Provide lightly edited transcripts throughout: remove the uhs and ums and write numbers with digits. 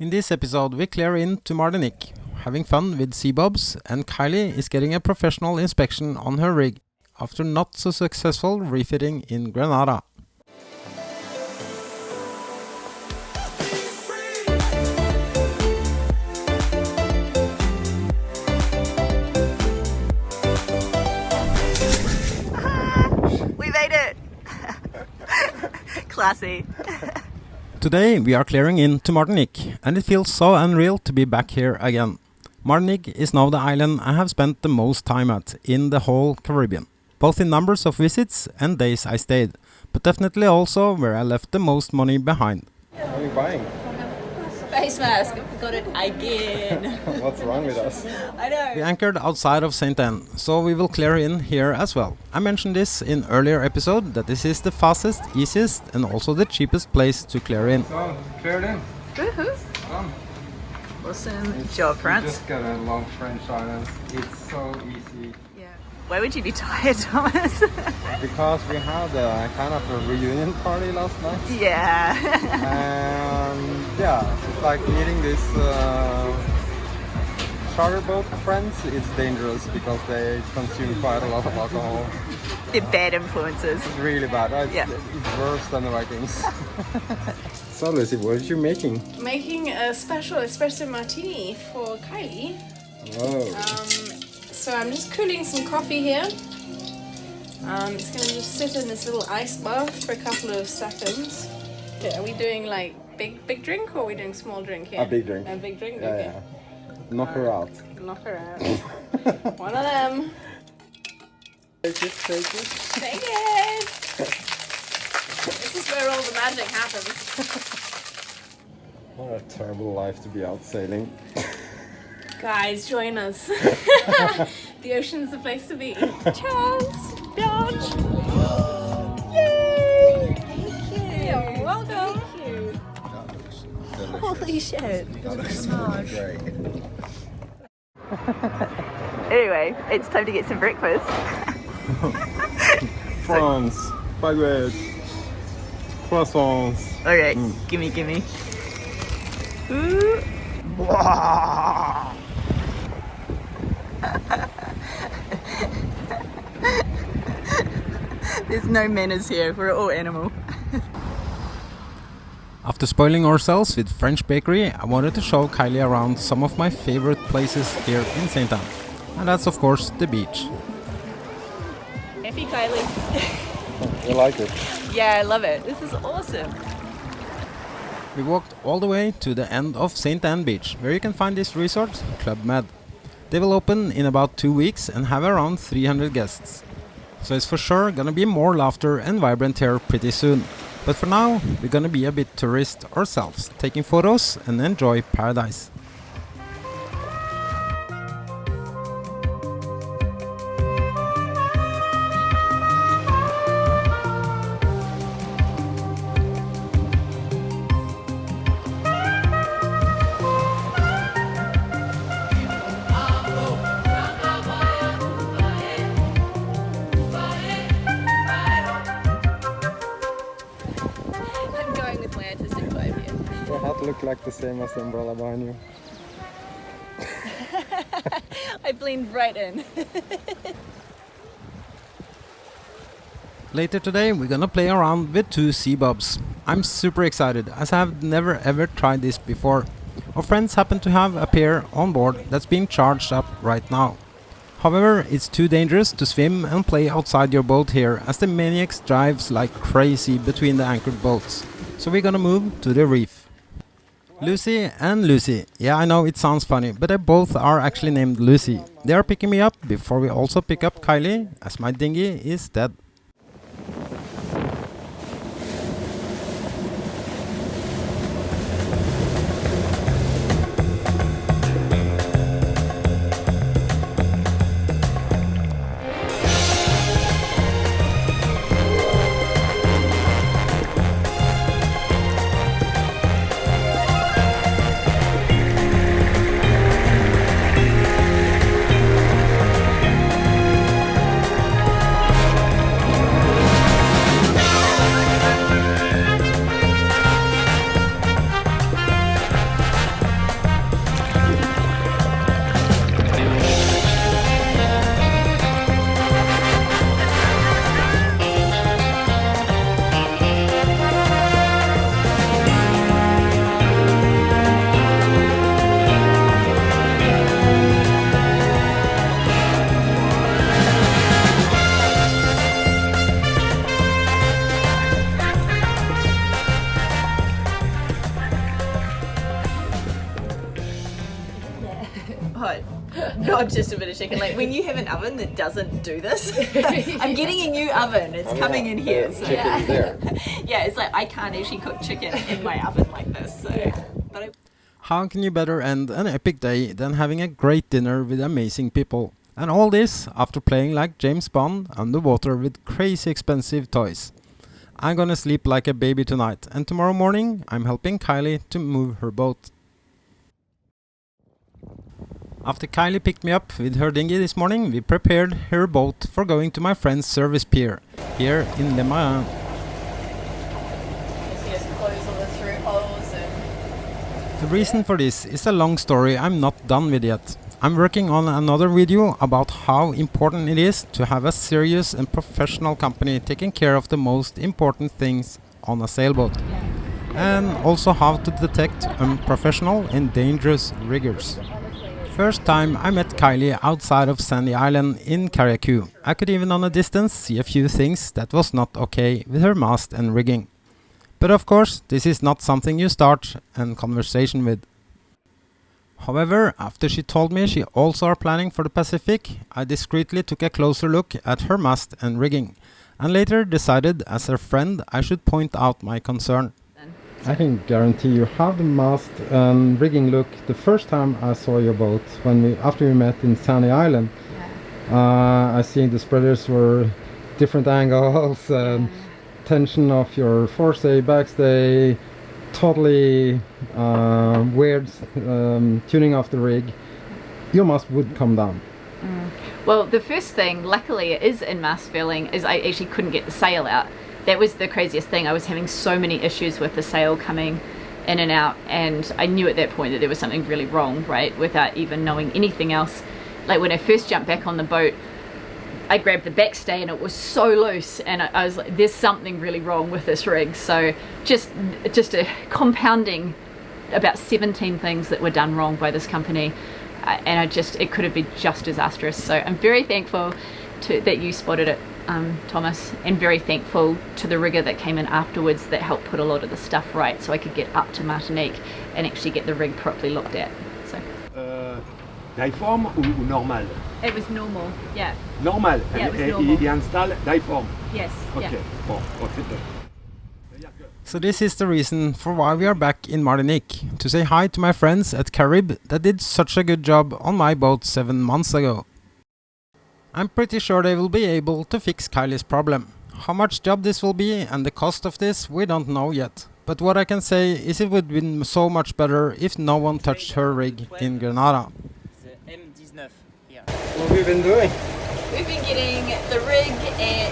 In this episode we clear in to Martinique, having fun with sea bobs, and Kylie is getting a professional inspection on her rig after not so successful refitting in Grenada. We made it! Classy. Today we are clearing in to Martinique, and it feels so unreal to be back here again. Martinique is now the island I have spent the most time at in the whole Caribbean, both in numbers of visits and days I stayed, but definitely also where I left the most money behind. What are you buying? Face mask, I forgot it again. What's wrong with us? I know. We anchored outside of St. Anne, so we will clear in here as well. I mentioned this in earlier episode that this is the fastest, easiest and also the cheapest place to clear in. So, cleared in. Woohoo! Done. Awesome job, We France. just got a long French island. It's so easy. Yeah. Why would you be tired, Thomas? Because we had a kind of a reunion party last night. Yeah. And yeah, it's like meeting this charter boat friends. It's dangerous because they consume quite a lot of alcohol. They're bad influences. It's really bad. Yeah. It's worse than the Vikings. So Lucy, what are you making? Making a special espresso martini for Kylie. Whoa. So I'm just cooling some coffee here. It's going to just sit in this little ice bath for a couple of seconds. Okay, are we doing like big drink or are we doing small drink here? A big drink. A big drink? Yeah, Okay. yeah. Knock her out. Knock her out. One of them. Take it, take it. Take it! This is where all the magic happens. What a terrible life to be out sailing. Guys, join us. The ocean's the place to be. Cheers! Biatch! Yay! Thank you! You're welcome! Thank you! Holy shit. Great. Anyway, it's time to get some breakfast. France, baguettes, croissants. Okay, gimme. Ooh. Wow. There's no manners here, we're all animal. After spoiling ourselves with French bakery, I wanted to show Kylie around some of my favorite places here in St. Anne. And that's of course the beach. Happy Kylie. You like it? Yeah, I love it. This is awesome. We walked all the way to the end of St. Anne Beach, where you can find this resort, Club Med. They will open in about 2 weeks and have around 300 guests. So it's for sure gonna be more laughter and vibrant here pretty soon. But for now, we're gonna be a bit tourist ourselves, taking photos and enjoy paradise. I'm going with my artistic vibe here. Your hat look like the same as the umbrella behind you. I blend right in. Later today, we're gonna play around with 2 sea bobs. I'm super excited, as I have never ever tried this before. Our friends happen to have a pair on board that's being charged up right now. However, it's too dangerous to swim and play outside your boat here, as the maniacs drives like crazy between the anchored boats. So we're gonna move to the reef. Lucy and Lucy. Yeah, I know it sounds funny, but they both are actually named Lucy. They are picking me up before we also pick up Kylie, as my dinghy is dead. hot, not just a bit of chicken. Like when you have an oven that doesn't do this, I'm getting a new oven. It's coming in here. So. Chicken there. Yeah, it's like I can't actually cook chicken in my oven like this. So, but How can you better end an epic day than having a great dinner with amazing people? And all this after playing like James Bond underwater with crazy expensive toys. I'm gonna sleep like a baby tonight, and tomorrow morning I'm helping Kylie to move her boat. After Kylie picked me up with her dinghy this morning, we prepared her boat for going to my friend's service pier here in Le Marin. The reason for this is a long story I'm not done with yet. I'm working on another video about how important it is to have a serious and professional company taking care of the most important things on a sailboat. And also how to detect unprofessional and dangerous riggers. First time I met Kylie outside of Sandy Island in Carriacou. I could even on a distance see a few things that was not okay with her mast and rigging. But of course, this is not something you start a conversation with. However, after she told me she also are planning for the Pacific, I discreetly took a closer look at her mast and rigging, and later decided as her friend I should point out my concern. I can guarantee you how the mast and rigging look the first time I saw your boat after we met in Sandy Island. I see the spreaders were different angles and tension of your forestay, backstay, totally weird tuning of the rig. Your mast would come down. Well, the first thing, luckily it is in mast furling, is I actually couldn't get the sail out. That was the craziest thing. I was having so many issues with the sail coming in and out, and I knew at that point that there was something really wrong, right, without even knowing anything else. Like when I first jumped back on the boat, I grabbed the backstay and it was so loose, and I was like, there's something really wrong with this rig. So just a compounding about 17 things that were done wrong by this company, and it could have been just disastrous. So I'm very thankful that you spotted it, Thomas, and very thankful to the rigger that came in afterwards that helped put a lot of the stuff right so I could get up to Martinique and actually get the rig properly looked at. So. Diforme ou normal? It was normal, yeah. Normal. Yeah, it was normal. Il installe diforme. Yes. Ok. Yeah. Bon, c'est tout. So this is the reason for why we are back in Martinique, to say hi to my friends at Carib that did such a good job on my boat 7 months ago. I'm pretty sure they will be able to fix Kylie's problem. How much job this will be and the cost of this we don't know yet. But what I can say is it would have been so much better if no one touched her rig in Grenada. What have you been doing? we've been getting the rig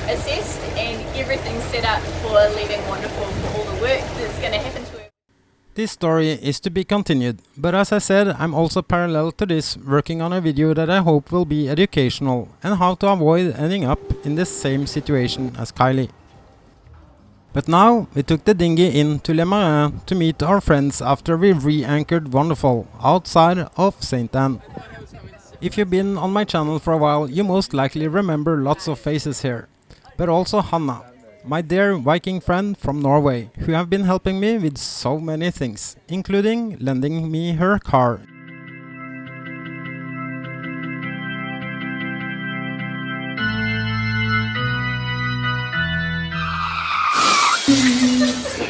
assessed and everything set up for leaving Wonderful for all the work that's going to happen to it. This story is to be continued, but as I said, I'm also parallel to this working on a video that I hope will be educational and how to avoid ending up in the same situation as Kylie. But now we took the dinghy in to Le Marin to meet our friends after we re-anchored Wonderful outside of St. Anne. If you've been on my channel for a while, you most likely remember lots of faces here, but also Hanna, my dear Viking friend from Norway, who have been helping me with so many things, including lending me her car.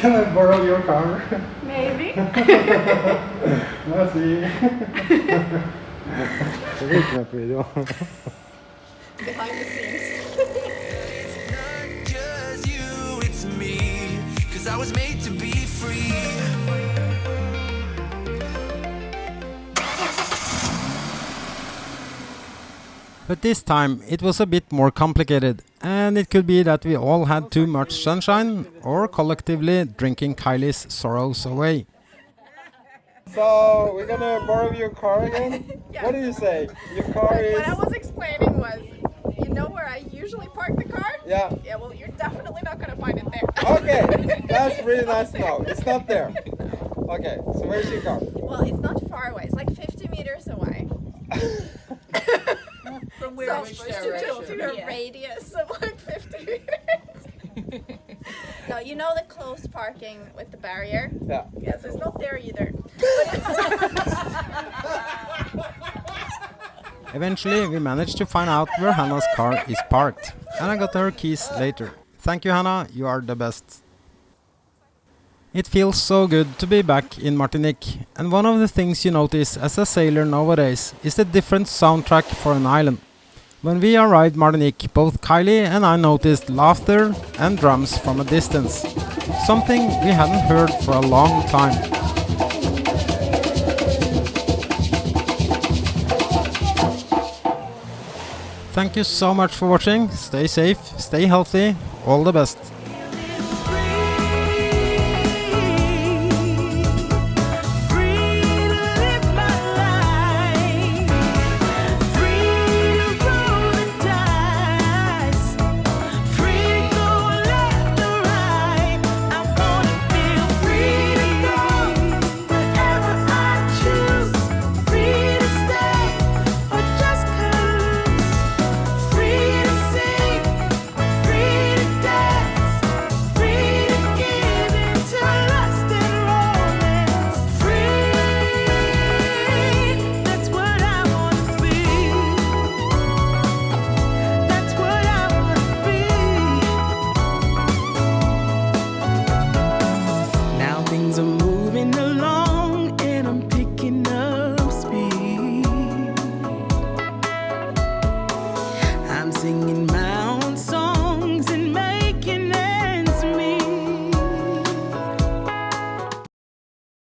Can I borrow your car? Maybe. Merci. Behind the scenes. It's not just you, it's me, 'cause I was made to be free. But this time it was a bit more complicated, and it could be that we all had too much sunshine or collectively drinking Kylie's sorrows away. So, we're gonna borrow your car again? Yeah. What do you say? Your car is... What I was explaining was, you know where I usually park the car? Yeah. Yeah, well, you're definitely not going to find it there. Okay, that's really nice to know. It's not there. Okay, so where's your car? Well, it's not far away. It's like 50 meters away. From where So which it's just direction? to a Yeah. radius of like 50 meters. No, you know the closed parking with the barrier? Yeah. Yes, it's not there either. But it's Eventually, we managed to find out where Hanna's car is parked, and I got her keys later. Thank you, Hanna, you are the best. It feels so good to be back in Martinique, and one of the things you notice as a sailor nowadays is the different soundtrack for an island. When we arrived Martinique, both Kylie and I noticed laughter and drums from a distance, something we hadn't heard for a long time. Thank you so much for watching, stay safe, stay healthy, all the best. Singing my